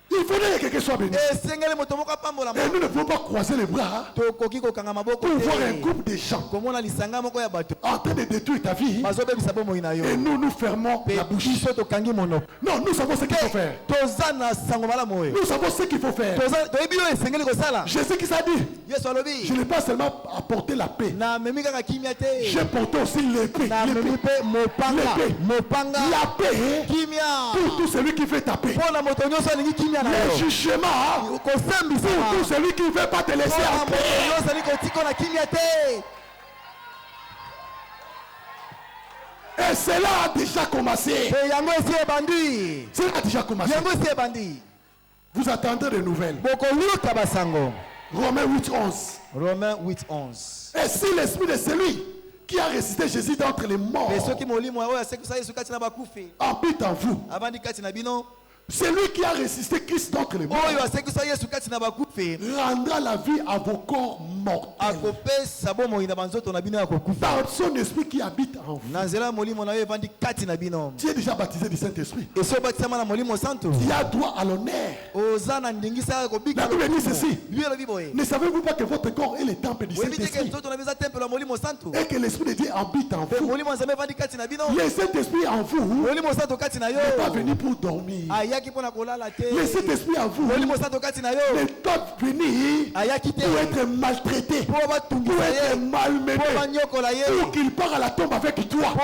Il faudrait que quelqu'un soit béni. Et nous ne pouvons pas croiser les bras pour voir un groupe de gens en train de détruire ta vie. Et nous fermons la bouche. Non, nous savons ce qu'il faut faire. Nous savons ce qu'il faut faire. Jésus qui s'est dit, je n'ai pas seulement apporté la paix, j'ai porté aussi l'épée. La paix pour tout celui qui fait ta paix. Le jugement pour tout celui qui ne veut pas te laisser en paix. Et cela a déjà commencé. Cela a déjà commencé. Vous attendez des nouvelles. Romains 8:11. Et si l'esprit de celui qui a ressuscité Jésus d'entre les morts habite en vous, celui qui a résisté Christ d'entre les morts rendra la vie à vos corps mortels par son esprit qui habite en vous. Tu es déjà baptisé du Saint-Esprit. Tu as droit à l'honneur. La Bible dit ceci. Ne savez-vous pas que votre corps est le temple du Saint-Esprit et que l'Esprit de Dieu habite en vous? Le Saint-Esprit en vous n'est pas venu pour dormir. Le Saint-Esprit en vous n'est pas venu pour être maltraité, pour être malmené, pour qu'il part à la tombe avec toi.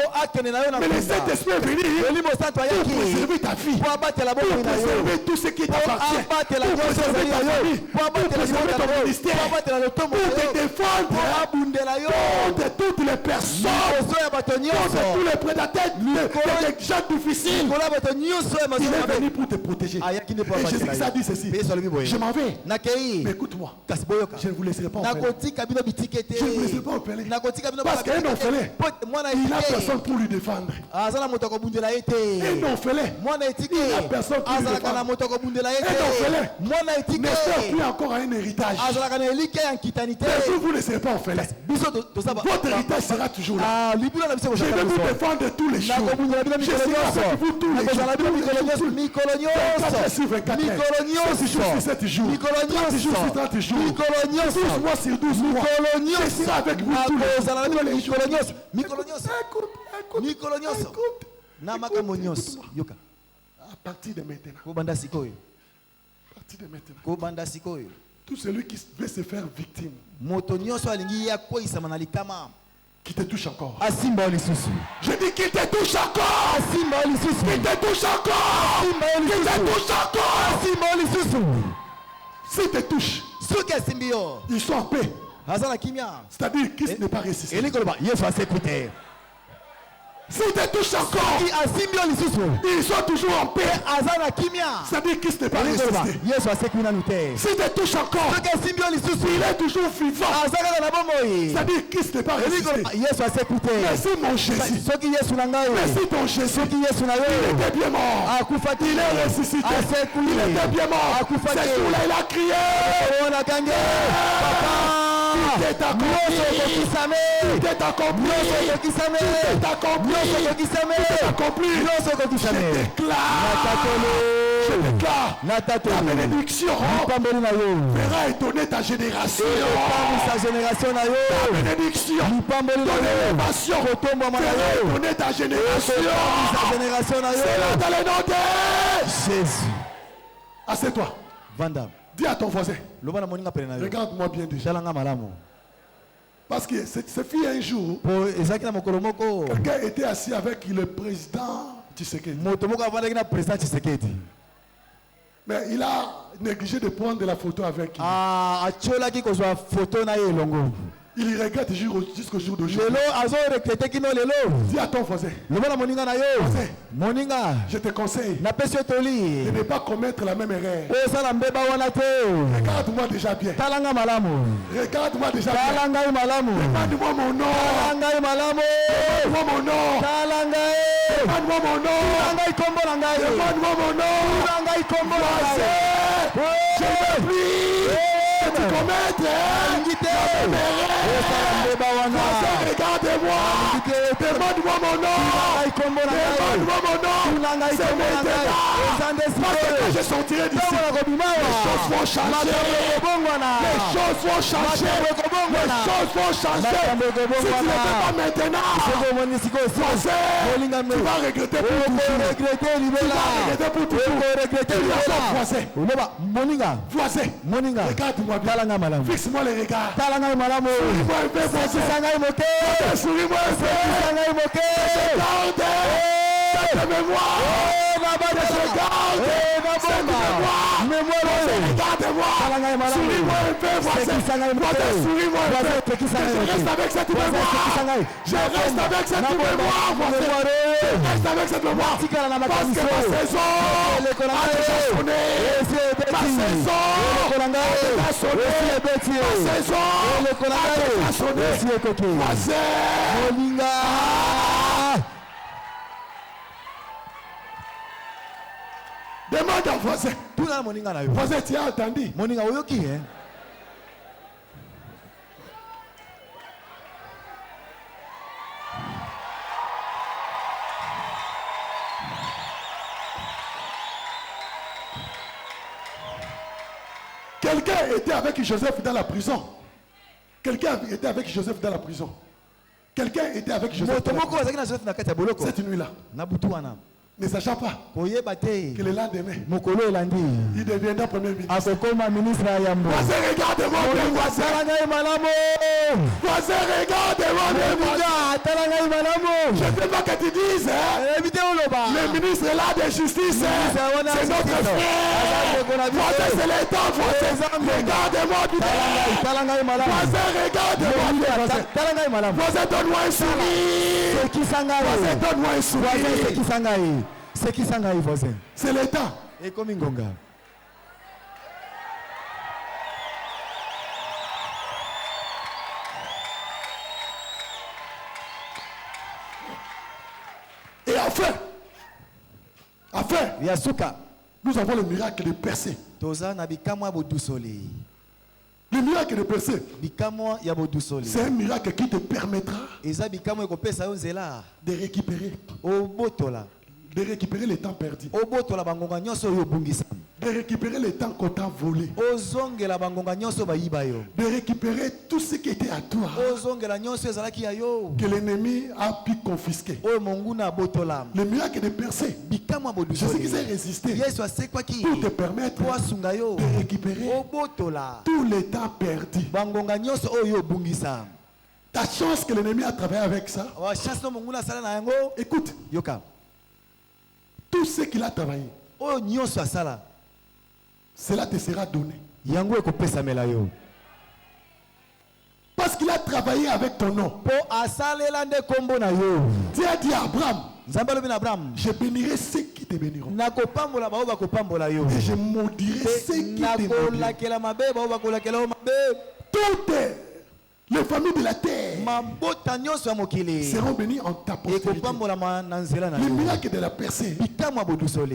Mais le Saint-Esprit est venu pour préserver ta vie, pour préserver tout ce qui t'appartient, pour préserver ta famille, pour préserver ton ministère, pour te défendre contre toutes les personnes, contre tous les prédateurs, les gens difficiles. Il est venu pour te protéger. Et Jésus a dit ceci. Je m'en vais. Mais écoute-moi. Je ne vous laisserai pas orphelin. Je ne vous laisserai pas orphelin. Parce qu'un orphelin, il n'a personne pour lui défendre. Un orphelin, il n'a personne pour lui défendre. Un orphelin ne sert plus encore à un héritage. Mais vous ne laisserez pas orphelin. Votre héritage sera toujours là. Je vais vous défendre tous les jours. Je serai avec vous tous les jours. 24 sur 24 7 jours sur 7 jours, 30 jours sur 30 jours, 12 mois sur 12 mois. Je serai avec vous tous les jours. Écoute. À partir de maintenant, tout celui qui veut se faire victime, Qui te touche encore. Asimba lisusu. Je dis qui te touche encore. Asimba lisusu. Qui te touche encore. Asimba lisusu. Qui te touche encore. Asimba lisusu. S'il te touche, Soki asimbio. ils sont en paix. Azala kimia. C'est-à-dire Christ n'est pas ressuscité. Eli koloba Yesu asekute. S'il te touche encore, Soki asimbio lisusu. ils sont toujours en paix. Azala kimia. C'est-à-dire Christ n'est pas Eli koloba ressuscité. Yesu asekuna nute. S'il te touche encore, Soki asimbio lisusu. il est toujours vivant. Azala na bomoi. C'est-à-dire Christ n'est pas Eli ressuscité. koloba Yesu asekute. Merci mon Jésus. Soki Yesu na ngai. Merci ton Jésus. Soki Yesu na yo. Il était bien mort. Akufati. Il est ressuscité. Asekuli. Il était bien mort. Akufati. C'est jour-là, il a crié. Ona kange. Papa. Tout est accompli. Tout est accompli. Tout est accompli. Accompli. Je déclare ta bénédiction verra étonner ta génération. Ta bénédiction ton élévation verra étonner ta génération. C'est là dans le nom de Jésus. Assieds-toi. Vanda. Dis à ton voisin. Regarde-moi Regarde-moi bien déjà. Parce que ce fut un jour, quelqu'un était assis avec le président Tshisekedi. Mais il a négligé de prendre la photo avec lui. Il regrette jusqu'au jour d'aujourd'hui. Dis à ton voisin. Je te conseille de ne pas commettre la même erreur. Regarde-moi déjà bien. Regarde-moi déjà bien. Demande-moi mon nom. Demande-moi mon nom. Demande-moi mon nom. Demande-moi mon nom. Je ne prie que tu commettes la même erreur. Regarde-moi. Demande-moi mon nom. Demande-moi mon nom. C'est maintenant. Parce que quand je sortirai d'ici, les choses vont changer. Les choses vont changer. Les choses vont changer. Si tu ne le fais pas maintenant, tu vas regretter pour toujours. Tu vas regretter pour toujours. Voisin, regarde-moi bien. Fixe-moi les regards. Souris-moi un peu, voisin. Souris-moi un peu. Regarde cette mémoire. Regarde cette mémoire. Regarde-moi. Souris-moi un peu, voisin. Souris-moi un peu. Je reste avec cette mémoire. Je reste avec cette mémoire, voisin. Je reste avec cette mémoire. Parce que ma saison a déjà sonné. Ma saison a déjà sonné. Ma saison a déjà sonné. Voisin. Demande à voisin. Voisin, tu as entendu? Quelqu'un était avec Joseph dans la prison. Quelqu'un était avec Joseph dans la prison. Quelqu'un était avec Joseph cette nuit-là. Ne sachant pas que le lendemain, il deviendra premier ministre. Voisin, regarde-moi bien, voisin. Voisin, regarde-moi bien. Je ne veux pas que tu dises, le ministre est là de justice, c'est notre frère. Voisin, c'est l'État, voisin. Regarde-moi bien. Voisin, regarde-moi bien. Voisin, donne-moi un sourire. Voisin, donne-moi un sourire. C'est qui s'engaille, voisin? C'est l'État. Et comme Ngonga. Et enfin, Yasuka, nous avons le miracle de percer. Le miracle de percer, c'est un miracle qui te permettra de récupérer le temps perdu. De récupérer le temps qu'on t'a volé. De récupérer tout ce qui était à toi. Que l'ennemi a pu confisquer. Le miracle de percer, c'est ce qui s'est résisté pour te permettre de récupérer tout le temps perdu. Ta chance que l'ennemi a travaillé avec ça. Écoute. Tout ce qu'il a travaillé, cela te sera donné. Parce qu'il a travaillé avec ton nom. Dieu a dit à Abraham, je bénirai ceux qui te béniront. Et je maudirai ceux qui te maudiront. Toutes les familles de la terre seront bénies en ta postérité. Le miracle de la percée,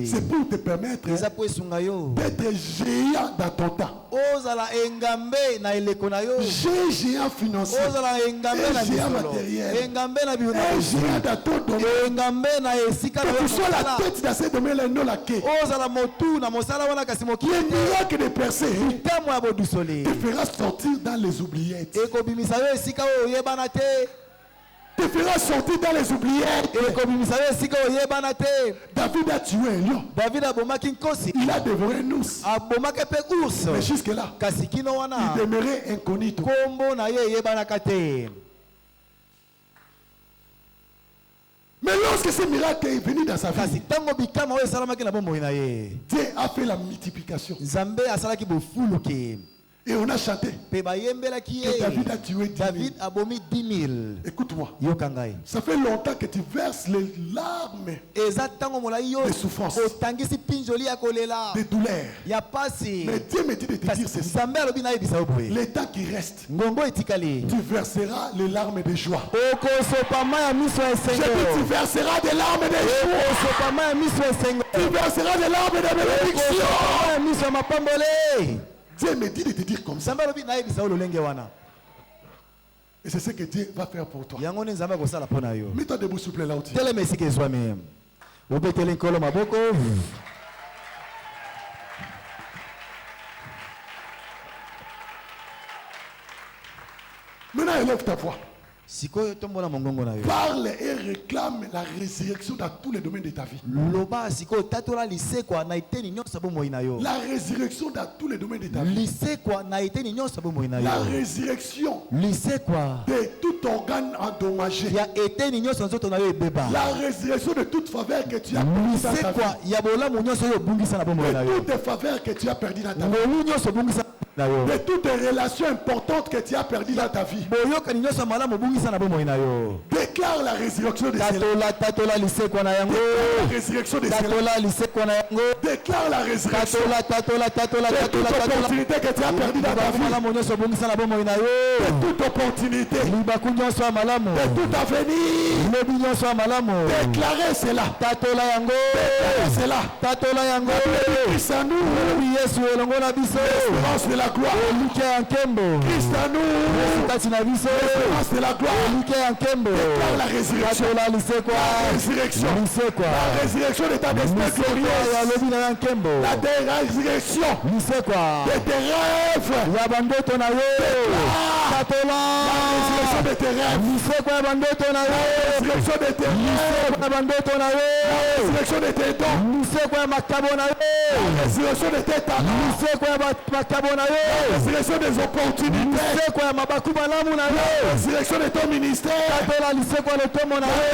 c'est pour te permettre d'être géant dans ton temps. Géant financier, géant matériel, géant dans ton domaine. Que tu sois la tête dans ce domaine-là et non la queue. Le miracle de percée te fera sortir dans les oubliettes. Te fera sortir dans les oubliettes. David a tué un lion. Il a dévoré un ours. Mais jusque-là, il demeurait incognito. Mais lorsque ce miracle est venu dans sa vie, Dieu a fait la multiplication. Et on a chanté que David a tué 10 000. Écoute-moi. Ça fait longtemps que tu verses les larmes de souffrance, de douleur. Mais Dieu me dit de te dire ceci. Les temps qui restent, tu verseras les larmes de joie. Je dis, tu verseras des larmes de joie. Tu verseras des larmes de bénédiction. Dieu me dit de te dire comme ça. Et c'est ce que Dieu va faire pour toi. Mets-toi debout, s'il vous plaît, là où tu es. Maintenant, élève ta voix. Parle et réclame la résurrection dans tous les domaines de ta vie. La résurrection dans tous les domaines de ta vie. La résurrection de tout organe endommagé. La résurrection de toute faveur que tu as perdue dans ta vie. De toutes les faveurs que tu as perdues dans ta vie. De toutes les relations importantes que tu as perdues dans ta vie. Déclare la résurrection de cela. Déclare la résurrection de cela. Déclare la résurrection de toute opportunité que tu as perdue dans ta vie. De toute opportunité. De tout avenir. Déclarez cela. Déclarez cela. Christ en nous. L'espérance de la gloire. Christ en nous. L'espérance de la gloire. Déclare la résurrection. La résurrection. La résurrection de ta destinée glorieuse. La résurrection de tes rêves. Déclare la résurrection de tes rêves. La résurrection de tes rêves. La résurrection de tes dons. La résurrection de tes talents. La résurrection des opportunités. La résurrection de ton ministère. La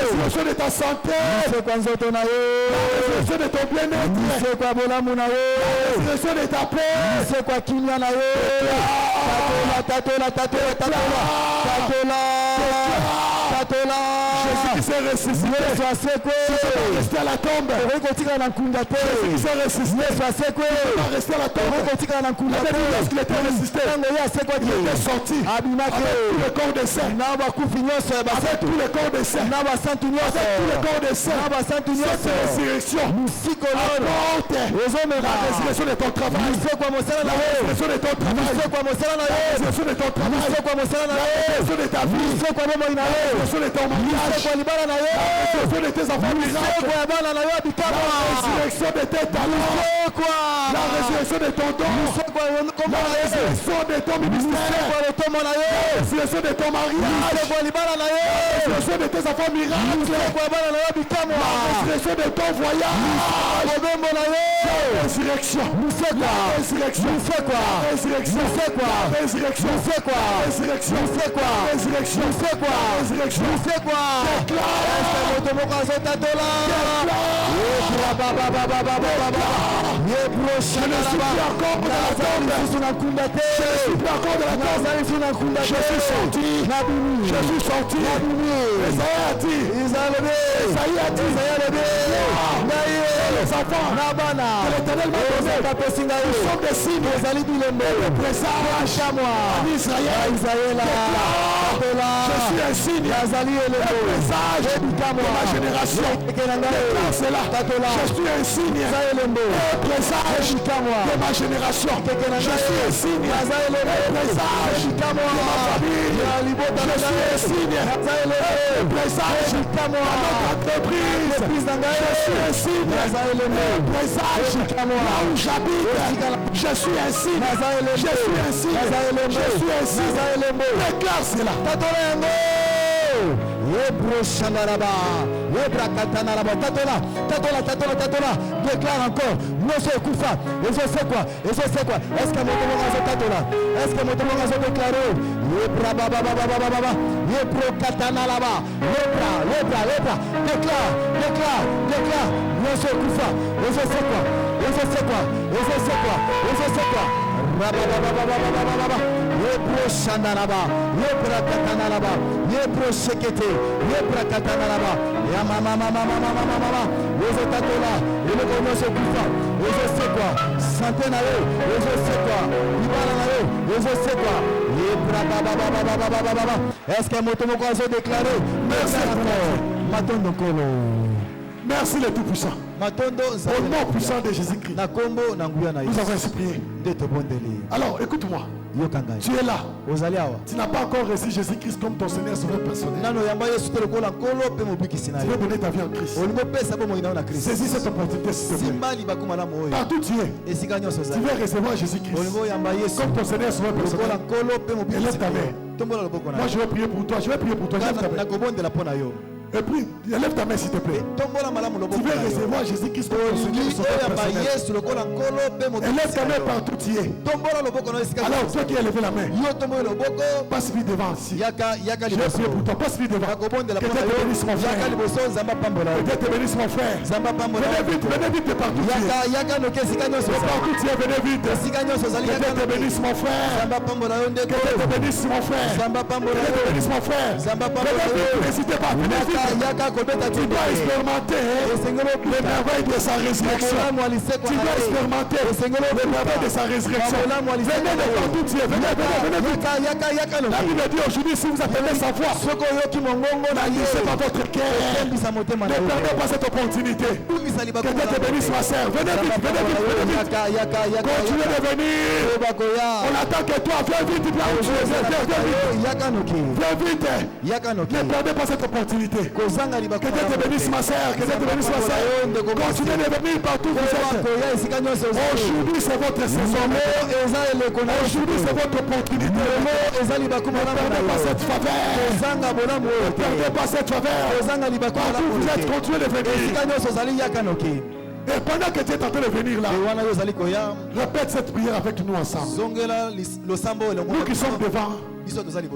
résurrection de ta santé. La résurrection de ton bien-être. La résurrection de ta paix. Jésus s'est ressuscité. Rester à la tombe. Jésus s'est ressuscité. Rester à la tombe. Lorsqu'il était ressuscité, il était sorti avec tout le corps des saints. Avec tout le corps des saints. Avec tout le corps des saints. Cette résurrection apporte la résurrection de ton travail. La résurrection de ton travail. La résurrection de ton travail. La résurrection de ta vie. La résurrection de ton mariage. La résurrection de tes enfants miracles. La résurrection de tes talents. La résurrection de ton don. La résurrection de ton ministère. La résurrection de ton mariage. La résurrection de tes enfants miracles. La résurrection de ton voyage. résurrection. Nous fait quoi? Résurrection. Nous fait quoi? Résurrection. Nous fait quoi? Résurrection. Nous fait quoi? Résurrection. Nous fait quoi? Résurrection. Nous fait quoi? Résurrection. Nous fait quoi? Je suis sorti. Je suis sorti. Esaïe a dit. Esaïe a dit. Les enfants que l'Éternel m'a donné, ils sont des signes et des présages en Israël. Je suis un signe et un présage de ma génération. Déclare cela. Je suis un signe et un présage de ma génération. Je suis un signe et un présage de ma famille. Je suis un signe et un présage de notre entreprise. Je suis un signe et un présage là où j'habite. Je suis un signe. Je suis un signe. Je suis un signe. Déclare cela. Déclare encore. Monsieur Koufa. Et je sais quoi? Et je sais quoi? Est-ce que mon tour va tatola? Est-ce que mon tour va déclarer? Déclare. Monsieur Koufa. Et je sais quoi? Et je sais quoi? Et je sais quoi? Et je sais quoi? Yebro Shandaraba, Yebra Katanaraba, Yebro Shekete, Yebra Katanaraba, Yamama, Yosotatola, et le gouvernement se bouffa, et je sais quoi, santé na yo, et je sais quoi, Ibala na yo, et je sais quoi, Yebra Baba. Est-ce qu'un motomoko a déclaré? Merci encore. Matondo Kolo. Merci le Tout-Puissant. Au nom puissant de Jésus-Christ. Nous avons ainsi prié. Alors écoute-moi. Tu es là. Tu n'as pas encore reçu Jésus-Christ comme ton Seigneur Sauveur personnel. Tu veux donner ta vie en Christ. Saisis cette opportunité s'il te plaît. Partout tu es. Tu veux recevoir Jésus-Christ comme ton Seigneur Sauveur personnel. Élève ta main. Moi je vais prier pour toi. Élève ta main. Et puis, lève ta main s'il te plaît. Tu veux recevoir Jésus-Christ comme ton Seigneur Sauveur personnel. Élève ta main partout tu es. Alors, toi qui as levé la main, passe vite devant ici. Je vais prier pour toi. Passe vite devant. Que Dieu te bénisse mon frère. Que Dieu te bénisse mon frère. Venez vite de partout tu es. Partout tu es, venez vite. Que Dieu te bénisse mon frère. Que Dieu te bénisse mon frère. Que Dieu te bénisse mon frère. Venez vite, n'hésitez pas. Venez vite. Tu dois expérimenter les merveilles de sa résurrection. Tu dois expérimenter les merveilles de sa résurrection. Venez de partout tu es. Venez vite. La Bible dit aujourd'hui, si vous attendez sa voix, n'agissez pas votre cœur. Ne perdez pas cette opportunité. Que Dieu te bénisse ma sœur. Venez vite. Continuez de venir. On attend que toi. Viens vite. Viens vite. Ne perdez pas cette opportunité. Que Dieu te bénisse ma sœur. Que Dieu te bénisse ma sœur. Continuez de venir partout où vous êtes. Aujourd'hui c'est votre saison. Aujourd'hui c'est votre opportunité. Ne perdez pas cette faveur. Ne perdez pas cette faveur. Partout où vous êtes, continuez de venir. Et pendant que tu es en train de venir là, répète cette prière avec nous ensemble. Nous qui sommes devant,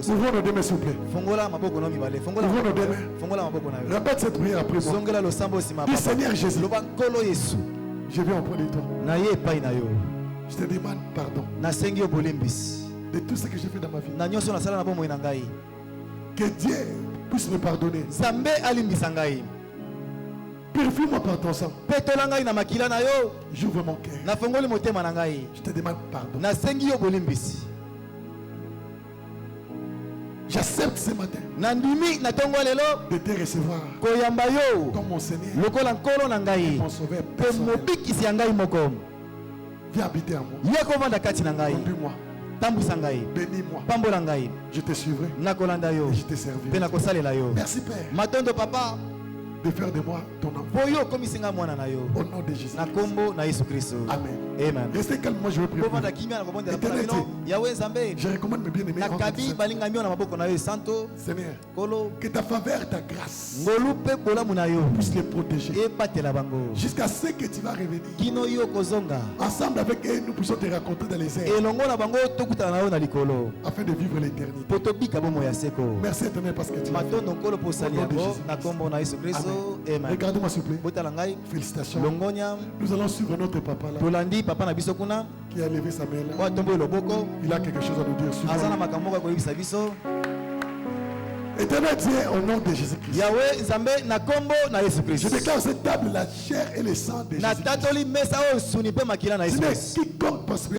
ouvrons nos deux mains s'il vous plaît. Ouvrons nos deux mains. Répète cette prière après moi. Dis Seigneur Jésus, je viens auprès de toi. Je te demande pardon de tout ce que j'ai fait dans ma vie. Que Dieu puisse me pardonner. Purifie-moi par ton sang. J'ouvre mon cœur. Je te demande pardon. J'accepte ce matin de te recevoir comme mon Seigneur et mon Sauveur personnel. Viens habiter en moi. Conduis-moi. Bénis-moi. Je te suivrai et je te servirai. Merci Père. de faire de moi ton enfant. Au nom de Jésus. Amen. Amen. Restez calme, moi je vais prier. Je recommande mes bien-aimés. Seigneur, que ta faveur, ta grâce puisse les protéger jusqu'à ce que tu vas revenir. Ensemble avec eux, nous puissions te raconter dans les airs afin de vivre l'éternité. Merci éternel parce que tu m'as fait. Regardez-moi s'il vous plaît. Félicitations. Nous allons suivre notre papa là qui a levé sa main là. Il a quelque chose à nous dire. Suivons. Éternel Dieu, au nom de Jésus-Christ, je déclare cette table la chair et le sang de Jésus-Christ. Quiconque prospère